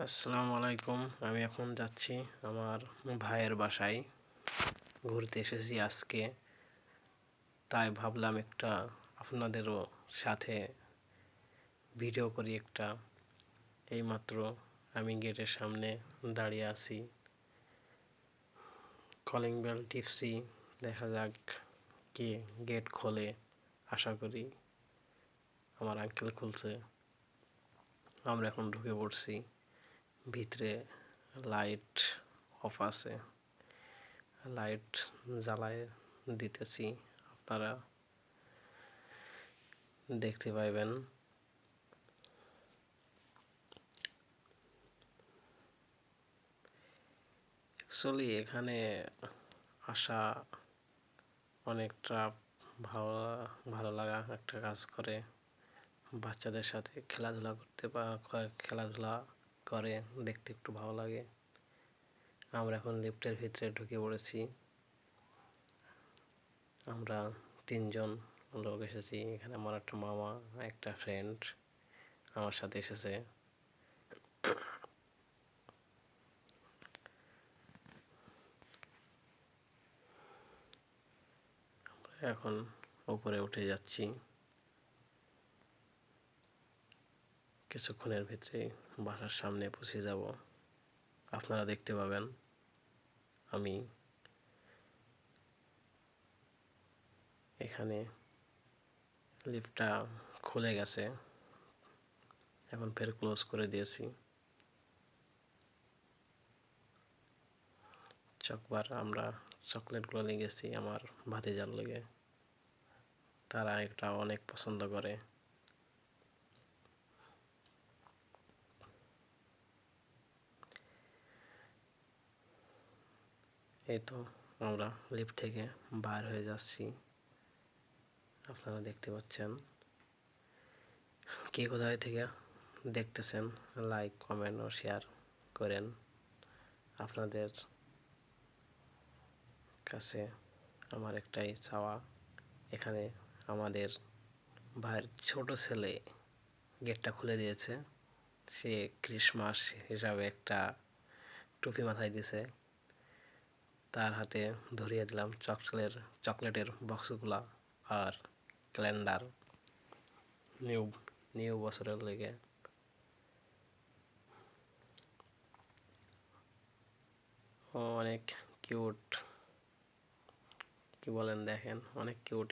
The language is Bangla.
আসসালামু আলাইকুম। আমি এখন যাচ্ছি আমার ভাইয়ের বাসায়। ঘুরতে এসেছি আজকে। তাই ভাবলাম একটা আপনাদেরও সাথে ভিডিও করি একটা। এইমাত্র আমি গেটের সামনে দাঁড়িয়ে আছি। কলিং বেল টিপছি, দেখা যাক কে গেট খোলে। আশা করি আমার আঙ্কেল খুলছে। আমরা এখন ঢুকে পড়ছি। ভিতরে লাইট অফ আছে, লাইট জ্বালায় দিতেছি, আপনারা দেখতে পাইবেন। অ্যাকচুয়ালি এখানে আসা অনেকটা ভালো ভালো লাগা একটা কাজ করে। বাচ্চাদের সাথে খেলাধুলা করতে খেলাধুলা করে দেখতে একটু ভালো লাগে। আমরা এখন লিফটের ভিতরে ঢুকে পড়েছি। আমরা 3 জন লোক এসেছি। এখানে আমার একটা মামা, একটা ফ্রেন্ড আমার সাথে এসেছে। এখন উপরে উঠে যাচ্ছি। কিছুক্ষণের ভিতরে বাসার সামনে পৌঁছে যাব। আপনারা দেখতে পাবেন আমি এখানে লিফটটা খুলে গেছে, এখন ফের ক্লোজ করে দিয়েছি। চকবার আমরা চকলেটগুলো নিয়ে গেছি আমার ভাতিজার লেগে। তারা এটা অনেক পছন্দ করে। এই তো আমরা লিফট থেকে বার হয়ে যাচ্ছি। আপনারা দেখতে পাচ্ছেন। কে কোথায় থেকে দেখতেছেন লাইক, কমেন্ট ও শেয়ার করেন। আপনাদের কাছে আমার একটাই চাওয়া, এখানে আমাদের ভাইয়ের ছোট ছেলে গেটটা খুলে দিয়েছে। সে ক্রিসমাস হিসাবে একটা টুপি মাথায় দিয়েছে। তার হাতে ধরিয়ে দিলাম চকলেটের বক্সগুলা আর ক্যালেন্ডার নিউ নিউ বছরের লেগে। ও অনেক কিউট, কি বলেন দেখেন, অনেক কিউট।